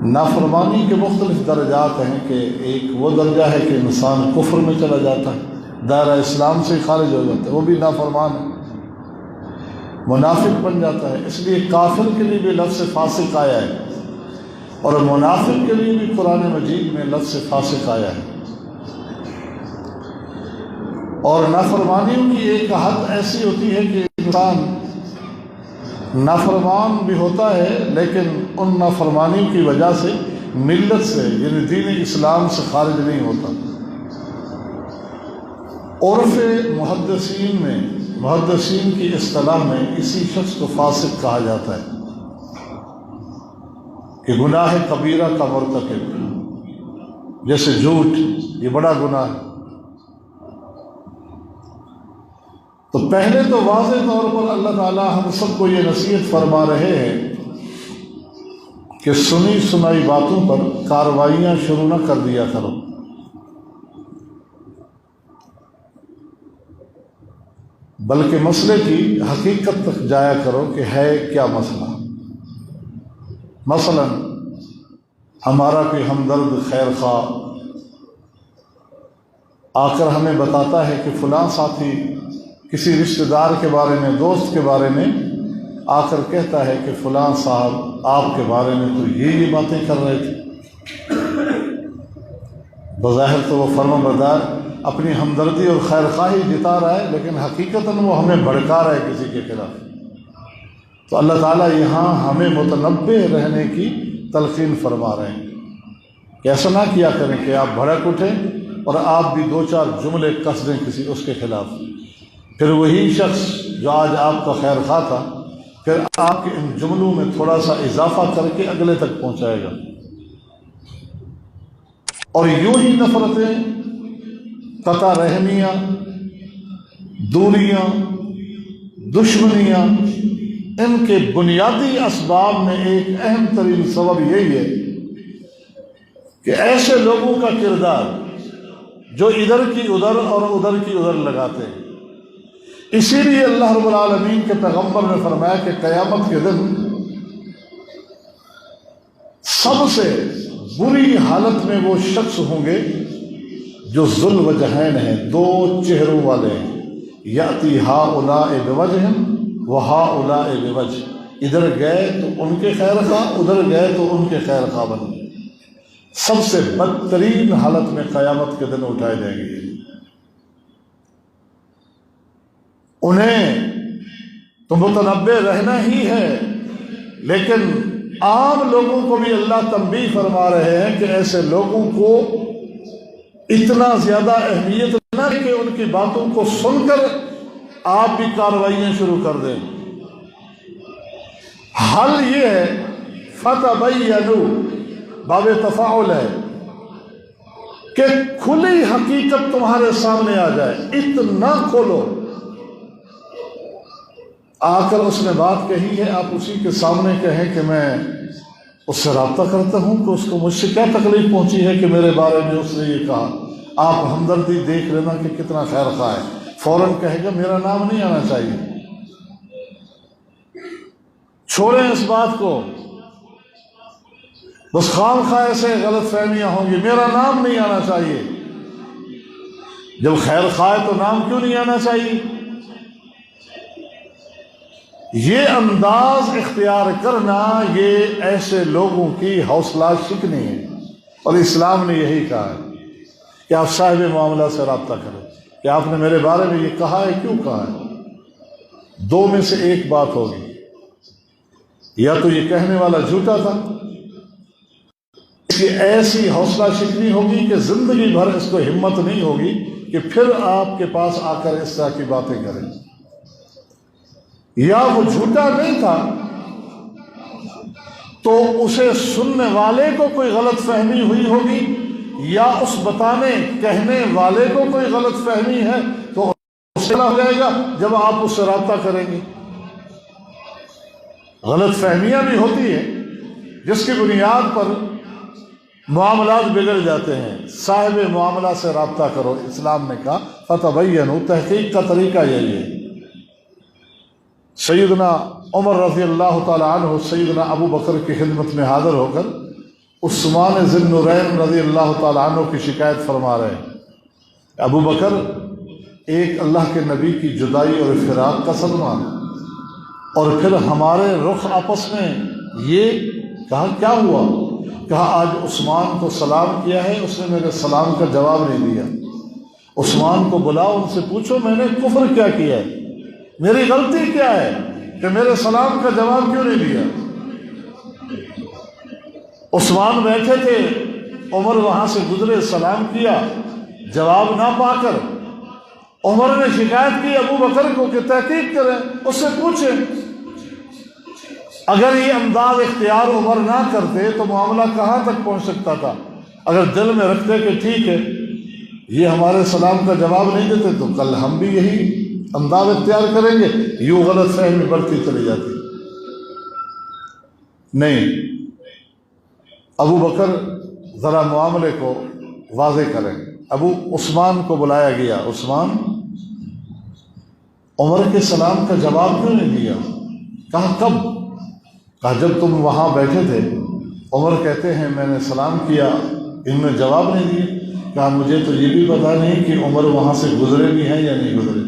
نافرمانی کے مختلف درجات ہیں کہ ایک وہ درجہ ہے کہ انسان کفر میں چلا جاتا ہے، دائرہ اسلام سے خارج ہو جاتا ہے، وہ بھی نافرمان ہے، منافق بن جاتا ہے۔ اس لیے کافر کے لیے بھی لفظ فاسق آیا ہے، اور منافق کے لیے بھی قرآن مجید میں لفظ فاسق آیا ہے۔ اور نافرمانیوں کی ایک حد ایسی ہوتی ہے کہ انسان نافرمان بھی ہوتا ہے لیکن ان نافرمانیوں کی وجہ سے ملت سے یعنی دین اسلام سے خارج نہیں ہوتا۔ عرف محدثین کی اصطلاح میں اسی شخص کو فاسق کہا جاتا ہے کہ گناہ کبیرہ کا مرتکب، جیسے جھوٹ، یہ بڑا گناہ ہے۔ تو پہلے تو واضح طور پر اللہ تعالیٰ ہم سب کو یہ نصیحت فرما رہے ہیں کہ سنی سنائی باتوں پر کارروائیاں شروع نہ کر دیا کرو، بلکہ مسئلے کی حقیقت تک جایا کرو کہ ہے کیا مسئلہ۔ مثلا ہمارا کوئی ہمدرد خیرخواہ آ کر ہمیں بتاتا ہے کہ فلاں ساتھی کسی رشتہ دار کے بارے میں، دوست کے بارے میں آ کر کہتا ہے کہ فلاں صاحب آپ کے بارے میں تو یہ باتیں کر رہے تھے۔ بظاہر تو وہ فرما بردار اپنی ہمدردی اور خیرخواہی جتا رہا ہے، لیکن حقیقتاً وہ ہمیں بھڑکا رہا ہے کسی کے خلاف۔ تو اللہ تعالیٰ یہاں ہمیں متنبہ رہنے کی تلقین فرما رہے ہیں کہ ایسا نہ کیا کریں کہ آپ بھڑک اٹھیں اور آپ بھی دو چار جملے کس دیں کسی اس کے خلاف، پھر وہی شخص جو آج آپ کا خیر خواہ تھا پھر آپ کے ان جملوں میں تھوڑا سا اضافہ کر کے اگلے تک پہنچائے گا، اور یوں ہی نفرتیں، قطع رحمیاں، دوریاں، دشمنیاں، ان کے بنیادی اسباب میں ایک اہم ترین سبب یہی ہے کہ ایسے لوگوں کا کردار جو ادھر کی ادھر اور ادھر کی ادھر لگاتے ہیں۔ اسی لیے اللہ رب العالمین کے پیغمبر نے فرمایا کہ قیامت کے دن سب سے بری حالت میں وہ شخص ہوں گے جو ذو الوجہین ہیں، دو چہروں والے ہیں، یاتی ہؤلاء بوجہ و ہؤلاء بوجہ، ادھر گئے تو ان کے خیر خواہ، ادھر گئے تو ان کے خیر خواہ بن گئے۔ سب سے بدترین حالت میں قیامت کے دن اٹھائے جائیں گے۔ انہیں تو متنبہ رہنا ہی ہے، لیکن عام لوگوں کو بھی اللہ تنبیہ فرما رہے ہیں کہ ایسے لوگوں کو اتنا زیادہ اہمیت نہ کہ ان کی باتوں کو سن کر آپ بھی کارروائیاں شروع کر دیں۔ حل یہ ہے فتبینوا، باب تفاعل ہے کہ کھلی حقیقت تمہارے سامنے آ جائے، اتنا کھولو۔ آ کر اس نے بات کہی ہے، آپ اسی کے سامنے کہیں کہ میں اس سے رابطہ کرتا ہوں کہ اس کو مجھ سے کیا تکلیف پہنچی ہے کہ میرے بارے میں اس نے یہ کہا۔ آپ ہمدردی دیکھ لینا کہ کتنا خیر خواہ ہے، فوراً کہے گا میرا نام نہیں آنا چاہیے۔ چھوڑیں اس بات کو، بس خام خواہ ایسے غلط فہمیاں ہوں گی، میرا نام نہیں آنا چاہیے۔ جب خیر خواہ تو نام کیوں نہیں آنا چاہیے؟ یہ انداز اختیار کرنا یہ ایسے لوگوں کی حوصلہ شکنی ہے، اور اسلام نے یہی کہا ہے کہ آپ صاحب معاملہ سے رابطہ کریں کہ آپ نے میرے بارے میں یہ کہا ہے، کیوں کہا ہے؟ دو میں سے ایک بات ہوگی، یا تو یہ کہنے والا جھوٹا تھا، اس کی ایسی حوصلہ شکنی ہوگی کہ زندگی بھر اس کو ہمت نہیں ہوگی کہ پھر آپ کے پاس آ کر اس طرح کی باتیں کریں، یا وہ جھوٹا نہیں تھا تو اسے سننے والے کو کوئی غلط فہمی ہوئی ہوگی، یا اس بتانے کہنے والے کو کوئی غلط فہمی ہے تو اس ہو جائے گا جب آپ اس سے رابطہ کریں گے۔ غلط فہمیاں بھی ہوتی ہیں جس کی بنیاد پر معاملات بگڑ جاتے ہیں۔ صاحب معاملہ سے رابطہ کرو، اسلام نے کہا فتبینوا، تحقیق کا طریقہ یہی ہے۔ سیدنا عمر رضی اللہ تعالی عنہ سیدنا ابو بکر کی خدمت میں حاضر ہو کر عثمان ذی النورین رضی اللہ تعالیٰ عنہ کی شکایت فرما رہے ہیں، ابو بکر ایک اللہ کے نبی کی جدائی اور فراق کا صدمہ، اور پھر ہمارے رخ آپس میں یہ کہا کیا ہوا؟ کہا آج عثمان کو سلام کیا ہے، اس نے میرے سلام کا جواب نہیں دیا، عثمان کو بلاؤ، ان سے پوچھو میں نے کفر کیا کیا ہے، میری غلطی کیا ہے کہ میرے سلام کا جواب کیوں نہیں دیا؟ عثمان بیٹھے تھے، عمر وہاں سے گزرے، سلام کیا، جواب نہ پا کر عمر نے شکایت کی ابو بکر کو کہ تحقیق کریں، اس سے پوچھیں۔ اگر یہ انداز اختیار عمر نہ کرتے تو معاملہ کہاں تک پہنچ سکتا تھا؟ اگر دل میں رکھتے کہ ٹھیک ہے یہ ہمارے سلام کا جواب نہیں دیتے تو کل ہم بھی یہی انداز اختیار کریں گے، یوں غلط فہمی بڑھتی چلی جاتی۔ نہیں، ابو بکر ذرا معاملے کو واضح کریں۔ ابو عثمان کو بلایا گیا، عثمان عمر کے سلام کا جواب کیوں نہیں دیا؟ کہا کب؟ کہا جب تم وہاں بیٹھے تھے، عمر کہتے ہیں میں نے سلام کیا، ان نے جواب نہیں دیا۔ کہا مجھے تو یہ بھی پتا نہیں کہ عمر وہاں سے گزرے بھی ہیں یا نہیں گزرے،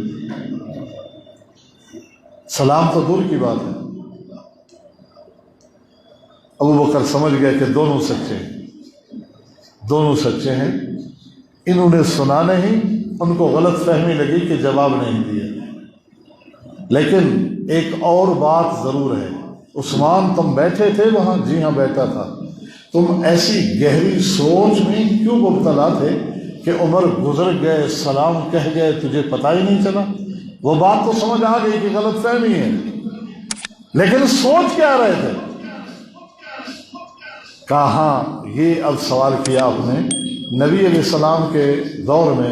سلام تو دور کی بات ہے۔ ابو بکر سمجھ گئے کہ دونوں سچے ہیں، دونوں سچے ہیں، انہوں نے سنا نہیں، ان کو غلط فہمی لگی کہ جواب نہیں دیا۔ لیکن ایک اور بات ضرور ہے، عثمان تم بیٹھے تھے وہاں؟ جی ہاں بیٹھا تھا۔ تم ایسی گہری سوچ میں کیوں مبتلا تھے کہ عمر گزر گئے، سلام کہہ گئے، تجھے پتہ ہی نہیں چلا؟ وہ بات تو سمجھ آ گئی کہ غلط فہمی ہے، لیکن سوچ کیا رہے تھے؟ کہاں یہ اب سوال کیا آپ نے۔ نبی علیہ السلام کے دور میں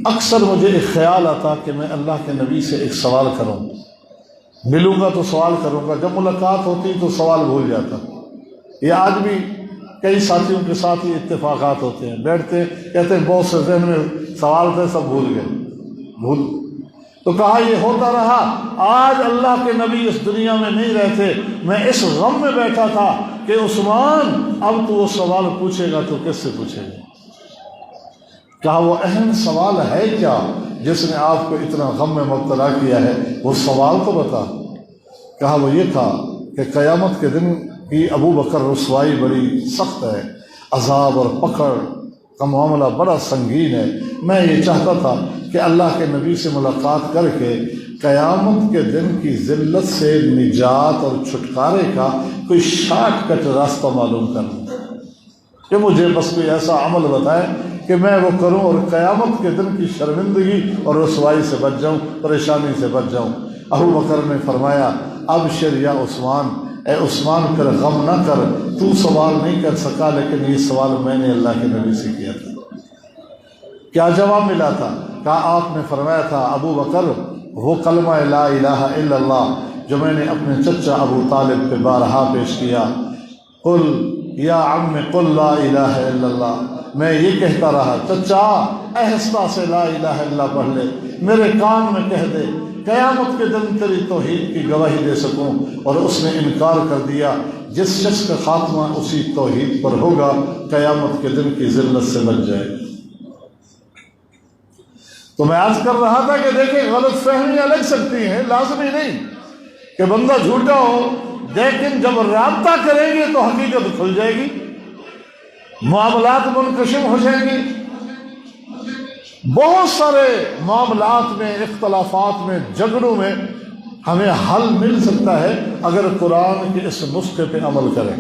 اکثر مجھے ایک خیال آتا کہ میں اللہ کے نبی سے ایک سوال کروں، ملوں گا تو سوال کروں گا، جب ملاقات ہوتی تو سوال بھول جاتا۔ یہ آج بھی کئی ساتھیوں کے ساتھ یہ اتفاقات ہوتے ہیں، بیٹھتے کہتے ہیں بہت سے ذہن میں سوال تھے سب بھول گئے، تو کہا یہ ہوتا رہا۔ آج اللہ کے نبی اس دنیا میں نہیں رہتے، میں اس غم میں بیٹھا تھا کہ عثمان اب تو وہ سوال پوچھے گا تو کس سے پوچھے گا؟ کہا وہ اہم سوال ہے کیا جس نے آپ کو اتنا غم میں مبتلا کیا ہے، وہ سوال تو بتا۔ کہا وہ یہ تھا کہ قیامت کے دن کی ابو بکر رسوائی بڑی سخت ہے، عذاب اور پکڑ کا معاملہ بڑا سنگین ہے، میں یہ چاہتا تھا کہ اللہ کے نبی سے ملاقات کر کے قیامت کے دن کی ذلت سے نجات اور چھٹکارے کا کوئی شارٹ کٹ راستہ معلوم کروں کہ مجھے بس کوئی ایسا عمل بتائے کہ میں وہ کروں اور قیامت کے دن کی شرمندگی اور رسوائی سے بچ جاؤں، پریشانی سے بچ جاؤں۔ ابو بکر نے فرمایا ابشر یا عثمان، اے عثمان پھر غم نہ کر، تو سوال نہیں کر سکا لیکن یہ سوال میں نے اللہ کے نبی سے کیا تھا۔ کیا جواب ملا تھا؟ کہا آپ نے فرمایا تھا ابو بکر وہ کلمہ لا الہ الا اللہ جو میں نے اپنے چچا ابو طالب پہ بارہا پیش کیا، قل یا عم قل لا الہ الا اللہ، میں یہ کہتا رہا چچا آہستہ سے لا الہ الا اللہ پڑھ لے، میرے کان میں کہہ دے، قیامت کے دن تیری توحید کی گواہی دے سکوں۔ اور اس نے انکار کر دیا، جس شخص کا خاتمہ اسی توحید پر ہوگا قیامت کے دن کی ذلت سے بچ جائے۔ تو میں عرض کر رہا تھا کہ دیکھیں غلط فہمیاں لگ سکتی ہیں، لازمی نہیں کہ بندہ جھوٹا ہو، لیکن جب رابطہ کریں گے تو حقیقت کھل جائے گی، معاملات منکشف ہو جائیں گی۔ بہت سارے معاملات میں، اختلافات میں، جھگڑوں میں ہمیں حل مل سکتا ہے اگر قرآن کے اس نسخے پہ عمل کریں۔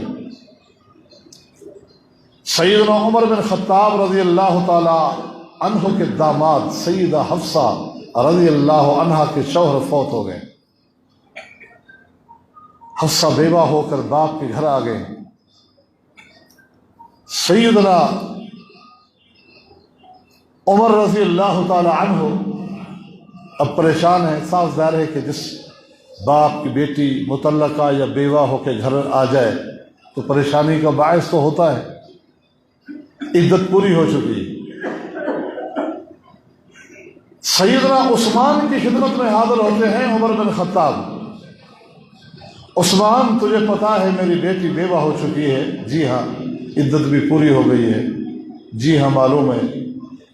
سیدنا عمر بن خطاب رضی اللہ تعالی عنہ کے داماد سیدہ حفصہ رضی اللہ عنہا کے شوہر فوت ہو گئے۔ حفصہ بیوہ ہو کر باپ کے گھر آ گئے۔ سیدنا عمر رضی اللہ تعالی عنہ اب پریشان ہے، صاف ظاہر ہے کہ جس باپ کی بیٹی مطلقہ یا بیوہ ہو کے گھر آ جائے تو پریشانی کا باعث تو ہوتا ہے، عدت پوری ہو چکی۔ سیدنا عثمان کی خدمت میں حاضر ہوتے ہیں عمر بن خطاب، عثمان تجھے پتا ہے میری بیٹی بیوہ ہو چکی ہے؟ جی ہاں۔ عدت بھی پوری ہو گئی ہے؟ جی ہاں معلوم ہے۔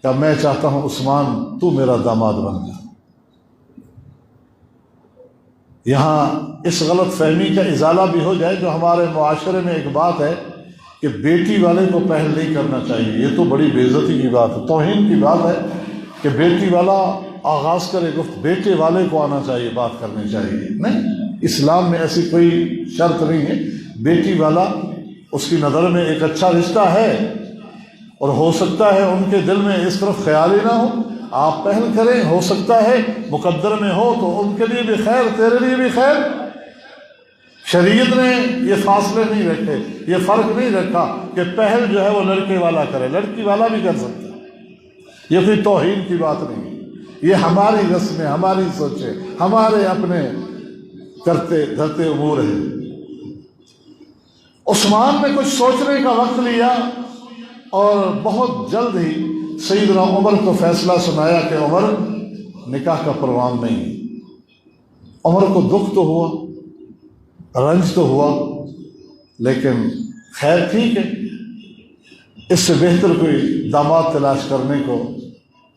کہ میں چاہتا ہوں عثمان تو میرا داماد بن جا۔ یہاں اس غلط فہمی کا ازالہ بھی ہو جائے جو ہمارے معاشرے میں ایک بات ہے کہ بیٹی والے کو پہل نہیں کرنا چاہیے۔ یہ تو بڑی بے عزتی کی بات ہے، توہین کی بات ہے کہ بیٹی والا آغاز کرے گفت، بیٹے والے کو آنا چاہیے، بات کرنی چاہیے۔ نہیں، اسلام میں ایسی کوئی شرط نہیں ہے۔ بیٹی والا اس کی نظر میں ایک اچھا رشتہ ہے، اور ہو سکتا ہے ان کے دل میں اس طرف خیال ہی نہ ہو، آپ پہل کریں، ہو سکتا ہے مقدر میں ہو تو ان کے لیے بھی خیر، تیرے لیے بھی خیر۔ شریعت نے یہ فاصلے نہیں رکھے، یہ فرق نہیں رکھا کہ پہل جو ہے وہ لڑکے والا کرے، لڑکی والا بھی کر سکتا ہے۔ یہ کوئی توہین کی بات نہیں، یہ ہماری رسمیں، ہماری سوچیں، ہمارے اپنے کرتے دھرتے امور ہیں۔ عثمان نے کچھ سوچنے کا وقت لیا اور بہت جلد ہی سیدنا عمر کو فیصلہ سنایا کہ عمر نکاح کا پروان نہیں۔ عمر کو دکھ تو ہوا، رنج تو ہوا، لیکن خیر ٹھیک ہے، اس سے بہتر کوئی داماد تلاش کرنے کو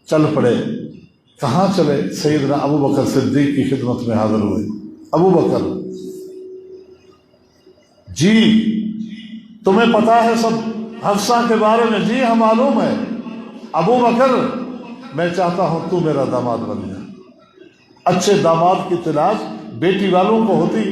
چل پڑے۔ کہاں چلے؟ سیدنا ابو بکر صدیق کی خدمت میں حاضر ہوئے۔ ابو بکر، جی تمہیں پتا ہے سب حفصہ کے بارے میں؟ جی ہاں معلوم ہے۔ ابو بکر، میں چاہتا ہوں تو میرا داماد بن جا۔ اچھے داماد کی تلاش بیٹی والوں کو ہوتی،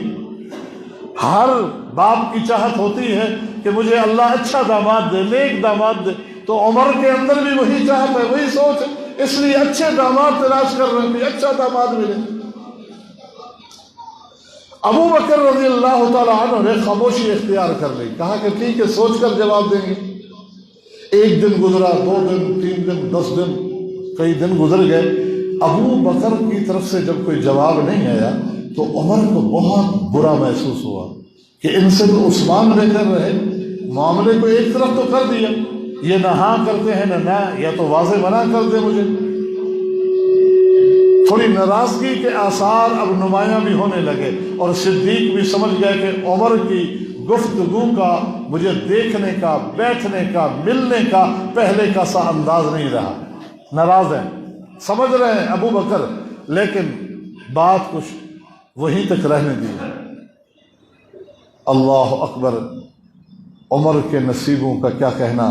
ہر باپ کی چاہت ہوتی ہے کہ مجھے اللہ اچھا داماد دے، نیک داماد دے۔ تو عمر کے اندر بھی وہی چاہت ہے، وہی سوچ ہے، اس لیے اچھے داماد تلاش کر رہے ہیں، اچھا داماد ملے۔ ابو بکر رضی اللہ تعالیٰ عنہ نے خاموشی اختیار کر لی، کہا کہ ٹھیک ہے، سوچ کر جواب دیں گے۔ ایک دن گزرا، 2 دن، 3 دن، 10 دن، کئی دن گزر گئے۔ ابو بکر کی طرف سے جب کوئی جواب نہیں آیا تو عمر کو بہت برا محسوس ہوا کہ ان سے تو عثمان بے کر رہے، معاملے کو ایک طرف تو کر دیا، یہ نہ ہاں کرتے ہیں نہ یا تو واضح منع کر دے مجھے۔ تھوڑی ناراضگی کے آثار اب نمایاں بھی ہونے لگے، اور صدیق بھی سمجھ گئے کہ عمر کی گفتگو کا، مجھے دیکھنے کا، بیٹھنے کا، ملنے کا پہلے کا سا انداز نہیں رہا۔ ناراض ہیں، سمجھ رہے ہیں ابو بکر، لیکن بات کچھ وہیں تک رہنے دی۔ اللہ اکبر! عمر کے نصیبوں کا کیا کہنا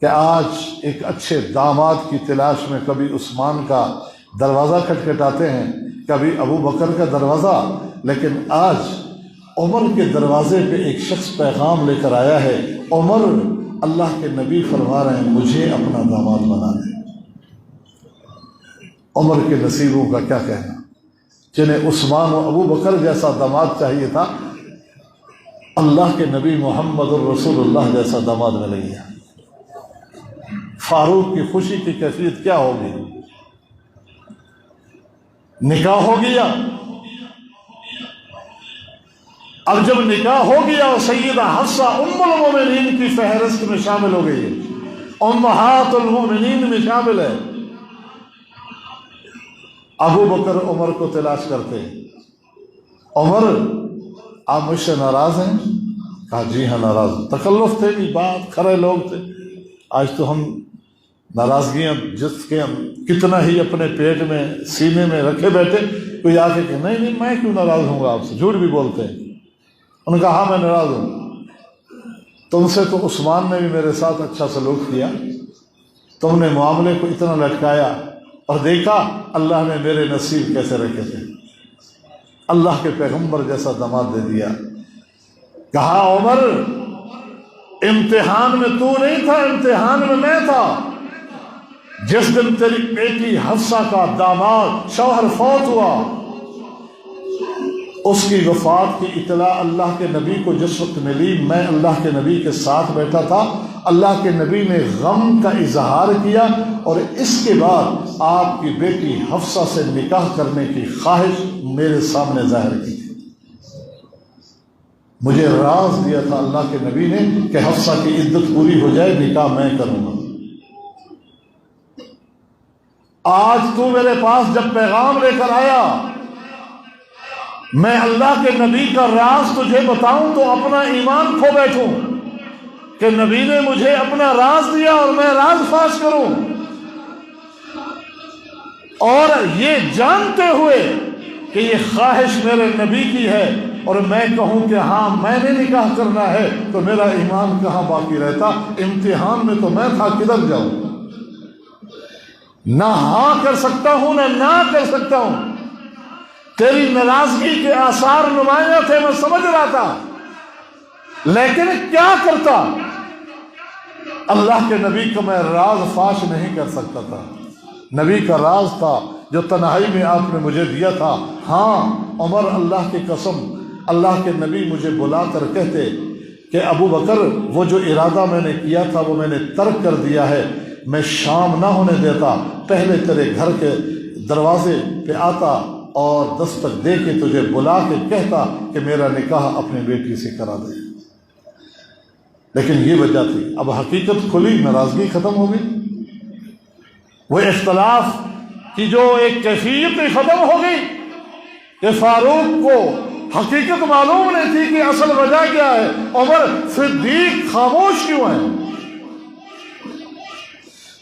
کہ آج ایک اچھے داماد کی تلاش میں کبھی عثمان کا دروازہ کھٹکھٹاتے ہیں، کبھی ابو بکر کا دروازہ، لیکن آج عمر کے دروازے پہ ایک شخص پیغام لے کر آیا ہے، عمر، اللہ کے نبی فرما رہے ہیں مجھے اپنا داماد بنا دیں۔ عمر کے نصیبوں کا کیا کہنا، جنہیں عثمان و ابو بکر جیسا داماد چاہیے تھا، اللہ کے نبی محمد الرسول اللہ جیسا داماد مل گیا۔ فاروق کی خوشی کی کیفیت کیا ہوگی؟ نکاح ہو گیا، اب جب نکاح ہو گیا اور سیدہ حفصہ ام المومنین کی فہرست میں شامل ہو گئی ہے، امہات المومنین میں شامل ہے۔ ابو بکر عمر کو تلاش کرتے، عمر آپ مجھ سے ناراض ہیں؟ کہا جی ہاں ناراض۔ تکلف تھے کہ بات کھڑے لوگ تھے، آج تو ہم ناراضگیاں جس کے ہم کتنا ہی اپنے پیٹ میں سینے میں رکھے بیٹھے، کوئی آ کے کہ نہیں میں کیوں ناراض ہوں گا آپ سے، جھوٹ بھی بولتے ہیں۔ انہوں نے کہا ہاں میں ناراض ہوں، تم سے تو عثمان نے بھی میرے ساتھ اچھا سلوک کیا، تم نے معاملے کو اتنا لٹکایا، اور دیکھا اللہ نے میرے نصیب کیسے رکھے تھے، اللہ کے پیغمبر جیسا داماد دے دیا۔ کہا عمر، امتحان میں تو نہیں تھا، امتحان میں میں تھا۔ جس دن تیری بیٹی حفصہ کا داماد شوہر فوت ہوا، اس کی وفات کی اطلاع اللہ کے نبی کو جس وقت ملی، میں اللہ کے نبی کے ساتھ بیٹھا تھا، اللہ کے نبی نے غم کا اظہار کیا، اور اس کے بعد آپ کی بیٹی حفصہ سے نکاح کرنے کی خواہش میرے سامنے ظاہر کی۔ مجھے راز دیا تھا اللہ کے نبی نے کہ حفصہ کی عدت پوری ہو جائے نکاح میں کروں گا۔ آج تو میرے پاس جب پیغام لے کر آیا میں اللہ کے نبی کا راز تجھے بتاؤں تو اپنا ایمان کھو بیٹھوں کہ نبی نے مجھے اپنا راز دیا اور میں راز فاش کروں، اور یہ جانتے ہوئے کہ یہ خواہش میرے نبی کی ہے اور میں کہوں کہ ہاں میں نے نکاح کرنا ہے تو میرا ایمان کہاں باقی رہتا؟ امتحان میں تو میں تھا، کدھر جاؤں؟ نہ ہاں کر سکتا ہوں نہ کر سکتا ہوں۔ تیری ناراضگی کے آثار نمایاں تھے، میں سمجھ رہا تھا، لیکن کیا کرتا؟ اللہ کے نبی کو میں راز فاش نہیں کر سکتا تھا۔ نبی کا راز تھا جو تنہائی میں آپ نے مجھے دیا تھا۔ ہاں عمر، اللہ کی قسم، اللہ کے نبی مجھے بلا کر کہتے کہ ابو بکر وہ جو ارادہ میں نے کیا تھا وہ میں نے ترک کر دیا ہے، میں شام نہ ہونے دیتا، پہلے تیرے گھر کے دروازے پہ آتا اور دستک دے کے تجھے بلا کے کہتا کہ میرا نکاح اپنی بیٹی سے کرا دے۔ لیکن یہ وجہ تھی، اب حقیقت کھلی، ناراضگی ختم ہو گئی، وہ اختلاف کی جو ایک کیفیت ختم ہو گئی کہ فاروق کو حقیقت معلوم نہیں تھی کہ اصل وجہ کیا ہے، عمر صدیق خاموش کیوں ہیں۔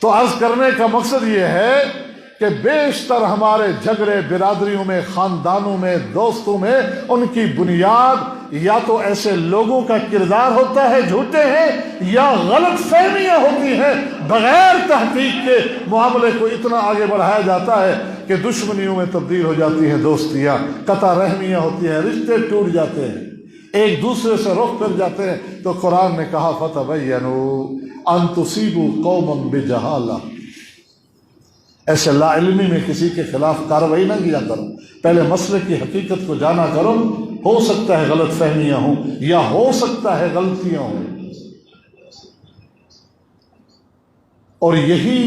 تو عرض کرنے کا مقصد یہ ہے کہ بیشتر ہمارے جھگڑے برادریوں میں، خاندانوں میں، دوستوں میں، ان کی بنیاد یا تو ایسے لوگوں کا کردار ہوتا ہے جھوٹے ہیں، یا غلط فہمیاں ہوتی ہیں۔ بغیر تحقیق کے معاملے کو اتنا آگے بڑھایا جاتا ہے کہ دشمنیوں میں تبدیل ہو جاتی ہیں دوستیاں، قطع رحمیاں ہوتی ہیں، رشتے ٹوٹ جاتے ہیں، ایک دوسرے سے رخ کر جاتے ہیں۔ تو قرآن نے کہا فَتَبَيَّنُوا أَن تُصِيبُوا قَوْمًا بِجَهَالَةٍ، ایسے لا علمی میں کسی کے خلاف کارروائی نہ کیا کرو، پہلے مسئلے کی حقیقت کو جانا کرو۔ ہو سکتا ہے غلط فہمیاں ہوں یا ہو سکتا ہے غلطیاں ہوں، اور یہی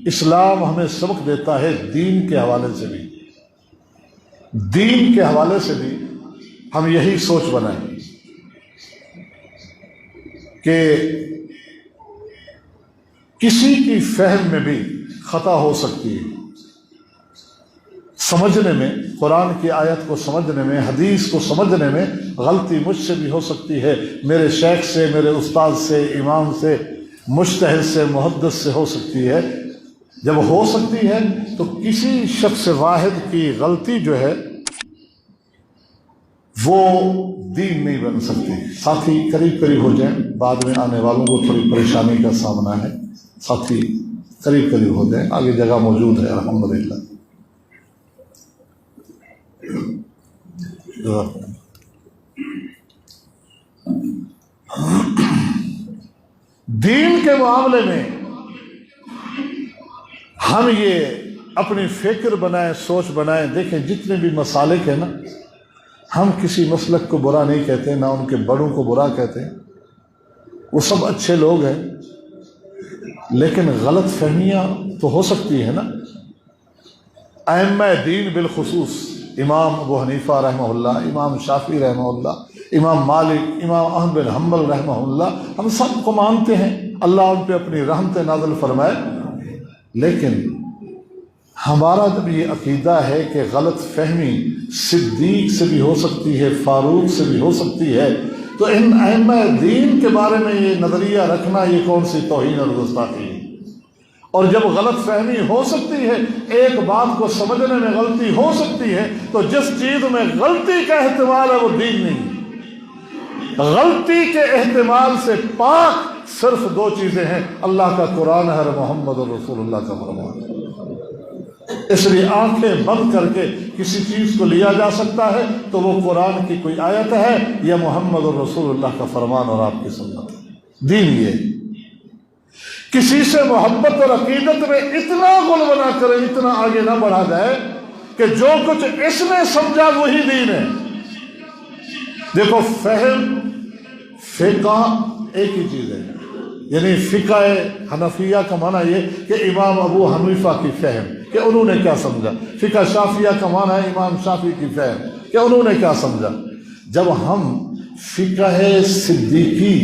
اسلام ہمیں سبق دیتا ہے دین کے حوالے سے بھی۔ دین کے حوالے سے بھی ہم یہی سوچ بنائیں کہ کسی کی فہم میں بھی خطا ہو سکتی ہے، سمجھنے میں، قرآن کی آیت کو سمجھنے میں، حدیث کو سمجھنے میں غلطی مجھ سے بھی ہو سکتی ہے، میرے شیخ سے، میرے استاد سے، امام سے، مجتہد سے، محدث سے ہو سکتی ہے۔ جب ہو سکتی ہے تو کسی شخص واحد کی غلطی جو ہے وہ دین نہیں بن سکتی۔ ساتھی قریب قریب ہو جائیں، بعد میں آنے والوں کو تھوڑی پریشانی کا سامنا ہے، ساتھی قریب قریب ہو جائیں، آگے جگہ موجود ہے الحمدللہ۔ دین کے معاملے میں ہم یہ اپنی فکر بنائیں، سوچ بنائیں۔ دیکھیں جتنے بھی مسالک ہیں نا، ہم کسی مسلک کو برا نہیں کہتے، نہ ان کے بڑوں کو برا کہتے ہیں، وہ سب اچھے لوگ ہیں، لیکن غلط فہمیاں تو ہو سکتی ہے نا۔ ائمہ دین بالخصوص امام ابو حنیفہ رحمہ اللہ، امام شافعی رحمہ اللہ، امام مالک، امام احمد بن حنبل رحمہ اللہ، ہم سب کو مانتے ہیں، اللہ ان پہ اپنی رحمت نازل فرمائے۔ لیکن ہمارا جب یہ عقیدہ ہے کہ غلط فہمی صدیق سے بھی ہو سکتی ہے، فاروق سے بھی ہو سکتی ہے، تو ان ائمہ دین کے بارے میں یہ نظریہ رکھنا یہ کون سی توہین اور گستاخی ہے؟ اور جب غلط فہمی ہو سکتی ہے، ایک بات کو سمجھنے میں غلطی ہو سکتی ہے، تو جس چیز میں غلطی کا احتمال ہے وہ دین نہیں۔ غلطی کے احتمال سے پاک صرف دو چیزیں ہیں، اللہ کا قرآن ہے اور محمد رسول اللہ کا فرمان ہے۔ اس لیے آنکھیں بند کر کے کسی چیز کو لیا جا سکتا ہے تو وہ قرآن کی کوئی آیت ہے یا محمد رسول اللہ کا فرمان اور آپ کی سنت ہے۔ دین یہ کسی سے محبت اور عقیدت میں اتنا غلو نہ کرے، اتنا آگے نہ بڑھا جائے کہ جو کچھ اس نے سمجھا وہی دین ہے۔ دیکھو فہم، فقہ ایک ہی چیز ہے، یعنی فقہ حنفیہ کا معنی یہ کہ امام ابو حنیفہ کی فہم کہ انہوں نے کیا سمجھا، فقہ شافعیہ کا معنی ہے امام شافعی کی فہم کہ انہوں نے کیا سمجھا۔ جب ہم فقہ صدیقی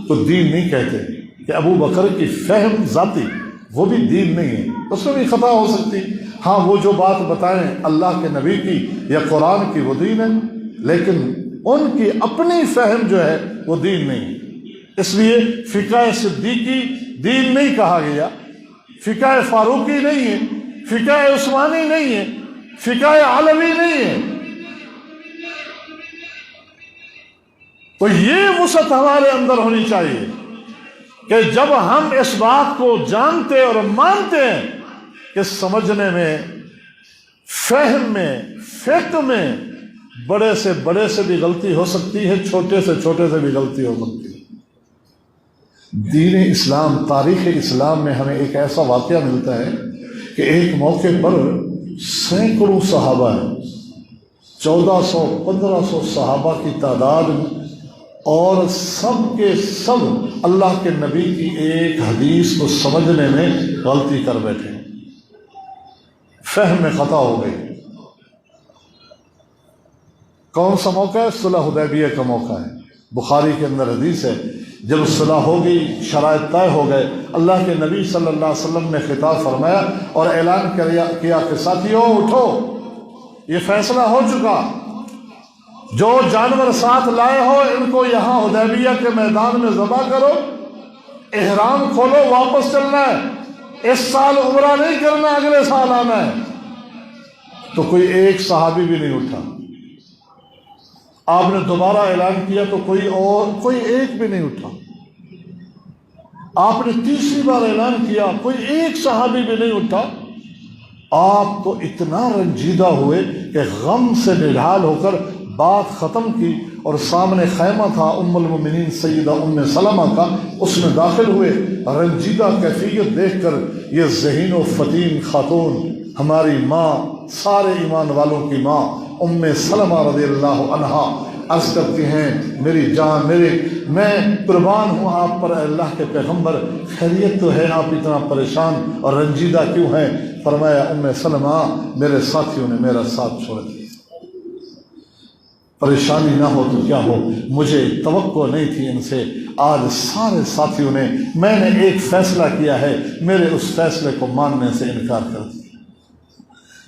کو دین نہیں کہتے کہ ابو بکر کی فہم ذاتی وہ بھی دین نہیں ہے، اس میں بھی خطا ہو سکتی۔ ہاں وہ جو بات بتائیں اللہ کے نبی کی یا قرآن کی وہ دین ہے، لیکن ان کی اپنی فہم جو ہے وہ دین نہیں۔ اس لیے فقہ صدیقی دین نہیں کہا گیا، فقہ فاروقی نہیں ہے، فقہ عثمانی نہیں ہے، فقہ علوی نہیں ہے۔ تو یہ وسعت ہمارے اندر ہونی چاہیے کہ جب ہم اس بات کو جانتے اور مانتے ہیں کہ سمجھنے میں، فہم میں، فقہ میں بڑے سے بڑے سے بھی غلطی ہو سکتی ہے، چھوٹے سے چھوٹے سے بھی غلطی ہو سکتی ہے۔ دین اسلام، تاریخ اسلام میں ہمیں ایک ایسا واقعہ ملتا ہے کہ ایک موقع پر سینکڑوں صحابہ ہیں، 1400 1500 صحابہ کی تعداد میں، اور سب کے سب اللہ کے نبی کی ایک حدیث کو سمجھنے میں غلطی کر بیٹھے، فہم میں خطا ہو گئی۔ کون سا موقع ہے؟ صلح حدیبیہ کا موقع ہے۔ بخاری کے اندر حدیث ہے، جب صلح ہو گئی، شرائط طے ہو گئے، اللہ کے نبی صلی اللہ علیہ وسلم نے خطاب فرمایا اور اعلان کیا کہ ساتھیوں اٹھو، یہ فیصلہ ہو چکا، جو جانور ساتھ لائے ہو ان کو یہاں حدیبیہ کے میدان میں ذبح کرو، احرام کھولو، واپس چلنا ہے، اس سال عمرہ نہیں کرنا، اگلے سال آنا ہے۔ تو کوئی ایک صحابی بھی نہیں اٹھا۔ آپ نے دوبارہ اعلان کیا تو کوئی ایک بھی نہیں اٹھا۔ آپ نے تیسری بار اعلان کیا، کوئی ایک صحابی بھی نہیں اٹھا۔ آپ تو اتنا رنجیدہ ہوئے کہ غم سے نڈھال ہو کر بات ختم کی، اور سامنے خیمہ تھا ام المؤمنین سیدہ ام سلمہ کا، اس میں داخل ہوئے۔ رنجیدہ کیفیت دیکھ کر یہ ذہین و فتین خاتون، ہماری ماں، سارے ایمان والوں کی ماں ام سلمہ رضی اللہ عنہا عرض کرتی ہیں، میری جان، میں قربان ہوں آپ پر اللہ کے پیغمبر، خیریت تو ہے؟ آپ اتنا پریشان اور رنجیدہ کیوں ہیں؟ فرمایا ام سلمہ، میرے ساتھیوں نے میرا ساتھ چھوڑ دیا، پریشانی نہ ہو تو کیا ہو، مجھے توقع نہیں تھی ان سے، آج سارے ساتھیوں نے، میں نے ایک فیصلہ کیا ہے، میرے اس فیصلے کو ماننے سے انکار کر دیا۔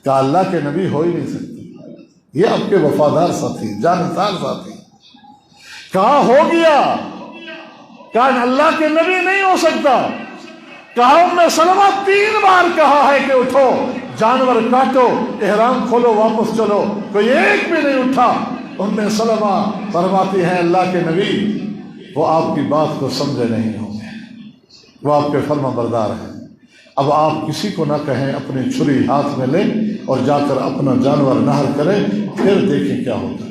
کہا اللہ کے نبی ہو ہی نہیں سکتے، یہ آپ کے وفادار ساتھی، جانسار ساتھی۔ کہا ہو گیا، کہا اللہ کے نبی نہیں ہو سکتا۔ کہا ام سلمہ 3 بار کہا ہے کہ اٹھو، جانور کاٹو، احرام کھولو، واپس چلو، کوئی ایک بھی نہیں اٹھا۔ ام سلمہ فرماتی ہیں اللہ کے نبی وہ آپ کی بات کو سمجھے نہیں ہوں گے، وہ آپ کے فرما بردار ہیں، اب آپ کسی کو نہ کہیں، اپنی چھری ہاتھ میں لیں اور جا کر اپنا جانور نہر کریں، پھر دیکھیں کیا ہوتا ہے۔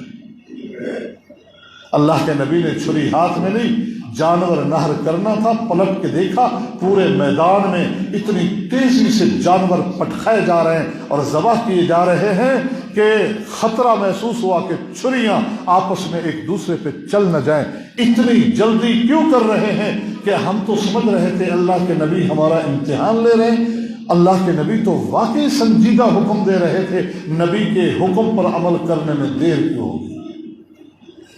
اللہ کے نبی نے چھری ہاتھ میں لی، جانور نہر کرنا تھا، پلٹ کے دیکھا پورے میدان میں اتنی تیزی سے جانور پٹخائے جا رہے ہیں اور ذبح کیے جا رہے ہیں کہ خطرہ محسوس ہوا کہ چھریاں آپس میں ایک دوسرے پہ چل نہ جائیں۔ اتنی جلدی کیوں کر رہے ہیں کہ ہم تو سمجھ رہے تھے اللہ کے نبی ہمارا امتحان لے رہے ہیں، اللہ کے نبی تو واقعی سنجیدہ حکم دے رہے تھے، نبی کے حکم پر عمل کرنے میں دیر کیوں ہوگی؟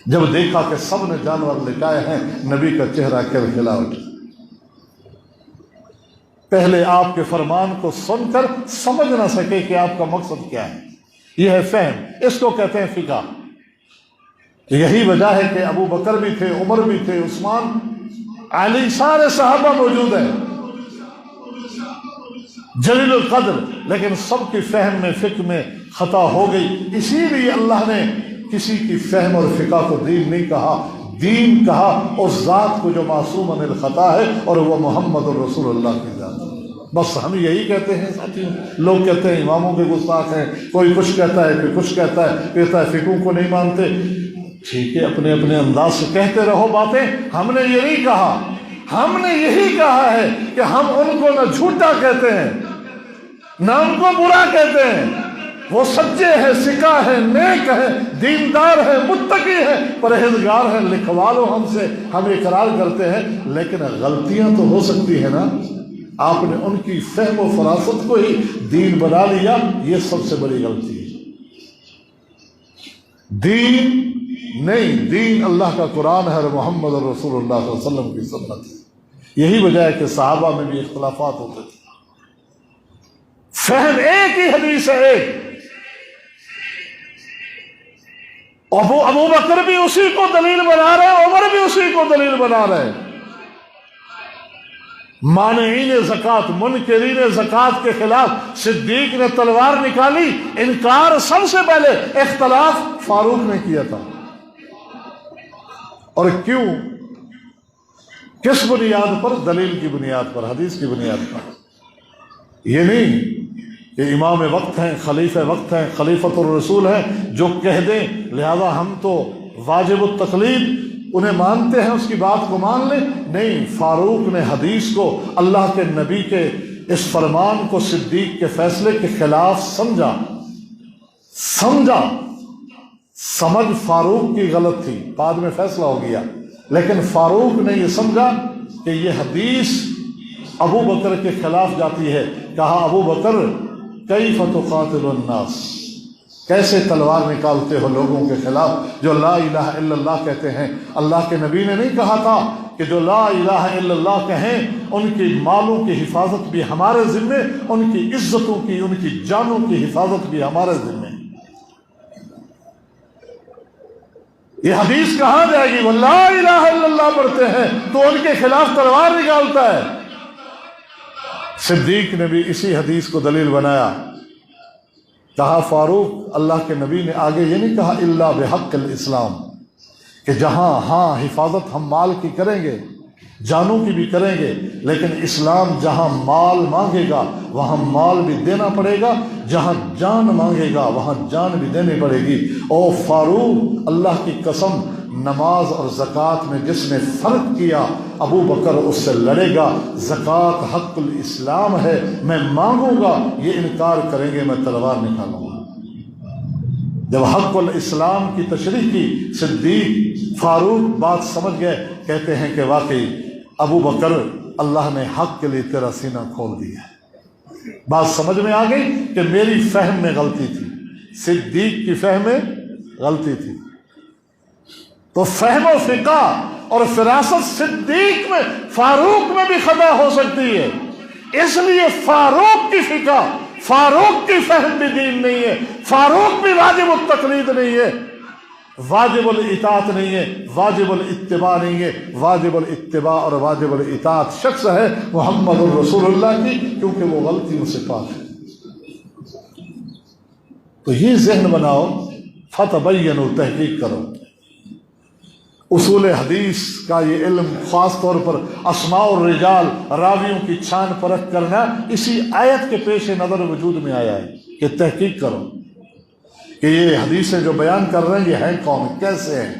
جب دیکھا کہ سب نے جانور لٹائے ہیں، نبی کا چہرہ کھلکھلا اٹھا۔ پہلے آپ کے فرمان کو سن کر سمجھ نہ سکے کہ آپ کا مقصد کیا ہے، یہ ہے فہم، اس کو کہتے ہیں فقہ۔ یہی وجہ ہے کہ ابو بکر بھی تھے، عمر بھی تھے، عثمان، علی، سارے صحابہ موجود ہیں، جلیل القدر، لیکن سب کی فہم میں، فقہ میں خطا ہو گئی۔ اسی لیے اللہ نے کسی کی فہم اور فقہ کو دین نہیں کہا، دین کہا اس ذات کو جو معصوم عن الخطا ہے، اور وہ محمد الرسول اللہ کی ذات ہے۔ بس ہم یہی کہتے ہیں ساتھیوں، لوگ کہتے ہیں اماموں کے گستاخ ہیں، کوئی کچھ کہتا ہے، کوئی کچھ کہتا ہے فقہوں کو نہیں مانتے۔ ٹھیک ہے، اپنے اپنے انداز سے کہتے رہو باتیں، ہم نے یہ نہیں کہا، ہم نے یہی کہا ہے کہ ہم ان کو نہ جھوٹا کہتے ہیں نہ ان کو برا کہتے ہیں، وہ سچے ہیں، سکا ہے، نیک ہے، دیندار ہے، متقی ہے، پرہیزگار ہے، لکھوا لو ہم سے، ہم اقرار کرتے ہیں، لیکن غلطیاں تو ہو سکتی ہے نا۔ آپ نے ان کی فہم و فراست کو ہی دین بنا لیا، یہ سب سے بڑی غلطی ہے۔ دین نہیں، دین اللہ کا قرآن ہے اور محمد رسول اللہ صلی اللہ علیہ وسلم کی سنت ہے۔ یہی وجہ ہے کہ صحابہ میں بھی اختلافات ہوتے تھے، فہم ایک ہی حدیث ہے، ایک. ابو بکر بھی اسی کو دلیل بنا رہے ہیں، عمر بھی اسی کو دلیل بنا رہے ہیں. مانعین زکوٰۃ، منکرین زکوٰۃ کے خلاف صدیق نے تلوار نکالی. انکار سب سے پہلے اختلاف فاروق نے کیا تھا. اور کیوں؟ کس بنیاد پر؟ دلیل کی بنیاد پر، حدیث کی بنیاد پر. یہ نہیں کہ امام وقت ہیں، خلیفہ وقت ہیں، خلیفۃ الرسول ہیں، جو کہہ دیں لہذا ہم تو واجب التقلید انہیں مانتے ہیں، اس کی بات کو مان لیں. نہیں، فاروق نے حدیث کو، اللہ کے نبی کے اس فرمان کو صدیق کے فیصلے کے خلاف سمجھا. سمجھ فاروق کی غلط تھی، بعد میں فیصلہ ہو گیا، لیکن فاروق نے یہ سمجھا کہ یہ حدیث ابو بکر کے خلاف جاتی ہے. کہا ابو بکر کیف تقاتل الناس، کیسے تلوار نکالتے ہو لوگوں کے خلاف جو لا الہ الا اللہ کہتے ہیں؟ اللہ کے نبی نے نہیں کہا تھا کہ جو لا الہ الا اللہ کہیں ان کی مالوں کی حفاظت بھی ہمارے ذمے، ان کی عزتوں کی، ان کی جانوں کی حفاظت بھی ہمارے ذمے. یہ حدیث کہاں جائے گی؟ وہ لا الہ الا اللہ پڑھتے ہیں تو ان کے خلاف تلوار نکالتا ہے. صدیق نے بھی اسی حدیث کو دلیل بنایا. کہا فاروق، اللہ کے نبی نے آگے یہ نہیں کہا الا بحق الاسلام، کہ جہاں ہاں حفاظت ہم مال کی کریں گے، جانوں کی بھی کریں گے، لیکن اسلام جہاں مال مانگے گا وہاں مال بھی دینا پڑے گا، جہاں جان مانگے گا وہاں جان بھی دینی پڑے گی. او فاروق، اللہ کی قسم، نماز اور زکوٰۃ میں جس نے فرق کیا ابو بکر اس سے لڑے گا. زکوٰۃ حق الاسلام ہے، میں مانگوں گا، یہ انکار کریں گے میں تلوار نکالوں گا. جب حق الاسلام کی تشریح کی، صدیق فاروق بات سمجھ گئے. کہتے ہیں کہ واقعی ابو بکر، اللہ نے حق کے لیے تیرا سینہ کھول دیا. بات سمجھ میں آ گئی کہ میری فہم میں غلطی تھی، صدیق کی فہم میں غلطی تھی. تو فہم و فقہ اور فراست صدیق میں، فاروق میں بھی خطا ہو سکتی ہے. اس لیے فاروق کی فقہ، فاروق کی فہم بھی دین نہیں ہے، فاروق بھی واجب التقلید نہیں ہے، واجب الاطاعت نہیں ہے، واجب الاتباع نہیں ہے. واجب الاتباع اور واجب الاطاعت شخص ہے محمد الرسول اللہ کی، کیونکہ وہ غلطیوں سے پاک ہے. تو یہ ذہن بناؤ، فتبینوا، تحقیق کرو. اصول حدیث کا یہ علم، خاص طور پر اسماء الرجال، راویوں کی چھان پرکھ کرنا، اسی آیت کے پیش نظر وجود میں آیا ہے کہ تحقیق کرو کہ یہ حدیثیں جو بیان کر رہے ہیں یہ ہیں کون، کیسے ہیں.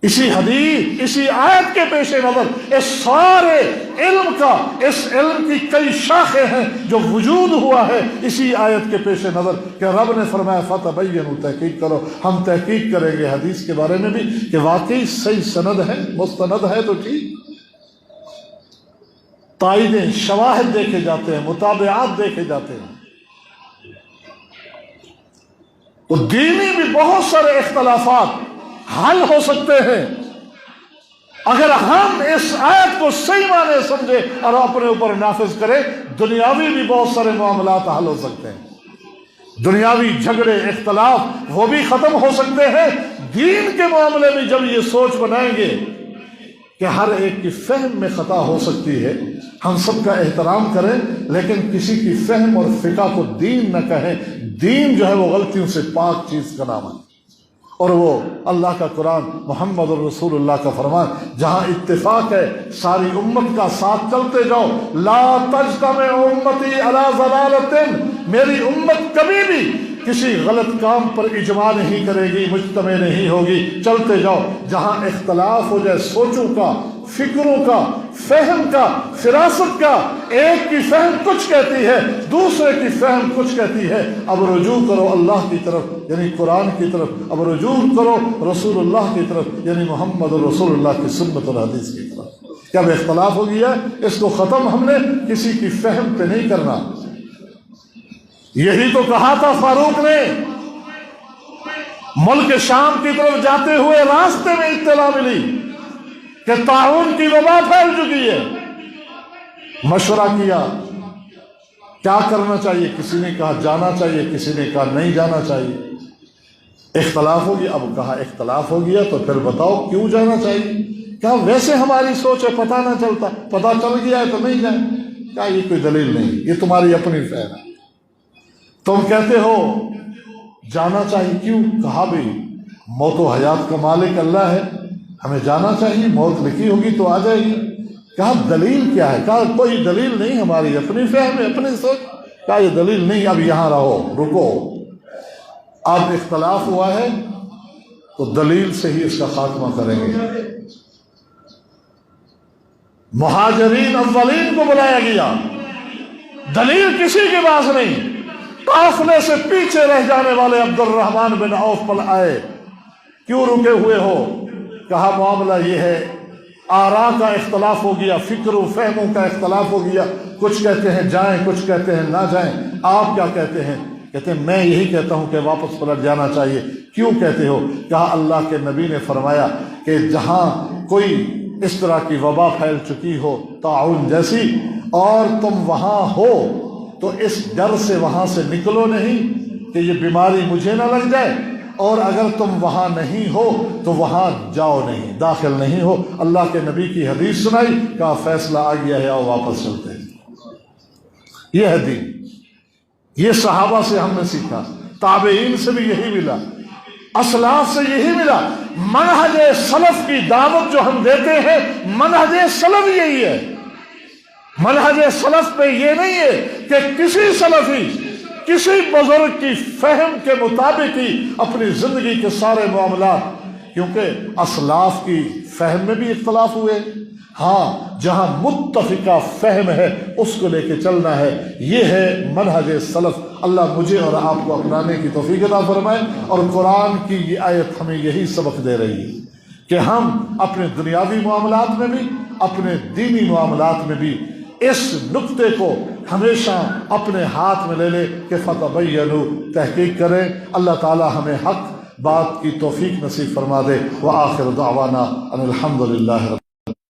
اسی حدیث، اسی آیت کے پیش نظر اس سارے علم کا، اس علم کی کئی شاخیں ہیں جو وجود ہوا ہے اسی آیت کے پیش نظر کہ رب نے فرمایا فتبینوا، تحقیق کرو. ہم تحقیق کریں گے حدیث کے بارے میں بھی کہ واقعی صحیح سند ہے، مستند ہے تو ٹھیک. تائیدیں، شواہد دیکھے جاتے ہیں، متابعات دیکھے جاتے ہیں. تو دینی بھی بہت سارے اختلافات حل ہو سکتے ہیں اگر ہم اس آیت کو صحیح معنی سمجھے اور اپنے اوپر نافذ کریں. دنیاوی بھی بہت سارے معاملات حل ہو سکتے ہیں، دنیاوی جھگڑے، اختلاف وہ بھی ختم ہو سکتے ہیں. دین کے معاملے میں جب یہ سوچ بنائیں گے کہ ہر ایک کی فہم میں خطا ہو سکتی ہے، ہم سب کا احترام کریں، لیکن کسی کی فہم اور فقہ کو دین نہ کہیں. دین جو ہے وہ غلطیوں سے پاک چیز کا نام ہے، اور وہ اللہ کا قرآن، محمد الرسول اللہ کا فرمان. جہاں اتفاق ہے ساری امت کا، ساتھ چلتے جاؤ. لا تجتمع امتی علی ضلالۃ، میری امت کبھی بھی کسی غلط کام پر اجماع نہیں کرے گی، مجتمع نہیں ہوگی. چلتے جاؤ. جہاں اختلاف ہو جائے سوچوں کا، فکروں کا، فہم کا، فراست کا، ایک کی فہم کچھ کہتی ہے، دوسرے کی فہم کچھ کہتی ہے، اب رجوع کرو اللہ کی طرف یعنی قرآن کی طرف، اب رجوع کرو رسول اللہ کی طرف یعنی محمد رسول اللہ کی سنت اور حدیث کی طرف. جب اختلاف ہو گیا اس کو ختم ہم نے کسی کی فہم پہ نہیں کرنا. یہی تو کہا تھا فاروق نے. ملک شام کی طرف جاتے ہوئے راستے میں اطلاع ملی کہ طاعون کی وبا پھیل چکی ہے. مشورہ کیا کیا کرنا چاہیے؟ کسی نے کہا جانا چاہیے، کسی نے کہا نہیں جانا چاہیے۔ اختلاف ہو گیا۔ اب کہا اختلاف ہو گیا تو پھر بتاؤ کیوں جانا چاہیے؟ کہا ویسے ہماری سوچ ہے، پتہ نہ چلتا، پتہ چل گیا ہے تو نہیں جائیں۔ کہا یہ کوئی دلیل نہیں، یہ تمہاری اپنی فہم ہے۔ تم کہتے ہو جانا چاہیے، کیوں؟ کہا بھئی موت و حیات کا مالک اللہ ہے، ہمیں جانا چاہیے، موت لکھی ہوگی تو آ جائے گی۔ کہا دلیل کیا ہے؟ کہا کوئی دلیل نہیں، ہماری اپنی فہم ہے، اپنی سوچ۔ کہا یہ دلیل نہیں، اب یہاں رہو، رکو، اب اختلاف ہوا ہے تو دلیل سے ہی اس کا خاتمہ کریں گے۔ مہاجرین اولین کو بلایا گیا، دلیل کسی کے پاس نہیں۔ قافلے سے پیچھے رہ جانے والے عبد الرحمن بن عوف پر آئے، کیوں رکے ہوئے ہو؟ کہا معاملہ یہ ہے، آراء کا اختلاف ہو گیا، فکر و فہموں کا اختلاف ہو گیا، کچھ کہتے ہیں جائیں، کچھ کہتے ہیں نہ جائیں، آپ کیا کہتے ہیں؟ کہتے ہیں میں یہی کہتا ہوں کہ واپس پلٹ جانا چاہیے۔ کیوں کہتے ہو؟ کہا اللہ کے نبی نے فرمایا کہ جہاں کوئی اس طرح کی وبا پھیل چکی ہو، طاعون جیسی، اور تم وہاں ہو تو اس ڈر سے وہاں سے نکلو نہیں کہ یہ بیماری مجھے نہ لگ جائے، اور اگر تم وہاں نہیں ہو تو وہاں جاؤ نہیں، داخل نہیں ہو۔ اللہ کے نبی کی حدیث سنائی، کہا فیصلہ آ گیا ہے، آؤ واپس چلتے ہیں۔ یہ ہے دین، یہ صحابہ سے ہم نے سیکھا، تابعین سے بھی یہی ملا، اسلاف سے یہی ملا۔ منہج سلف کی دعوت جو ہم دیتے ہیں، منہج سلف یہی ہے۔ منہج سلف پہ یہ نہیں ہے کہ کسی سلفی کسی بزرگ کی فہم کے مطابق ہی اپنی زندگی کے سارے معاملات، کیونکہ اسلاف کی فہم میں بھی اختلاف ہوئے، ہاں جہاں متفقہ فہم ہے اس کو لے کے چلنا ہے۔ یہ ہے منہج سلف۔ اللہ مجھے اور آپ کو اپنانے کی توفیق عطا فرمائے، اور قرآن کی یہ آیت ہمیں یہی سبق دے رہی ہے کہ ہم اپنے دنیاوی معاملات میں بھی، اپنے دینی معاملات میں بھی اس نقطے کو ہمیشہ اپنے ہاتھ میں لے لے کہ فتبینوا، تحقیق کریں۔ اللہ تعالی ہمیں حق بات کی توفیق نصیب فرما دے۔ وآخر دعوانا ان الحمد للہ۔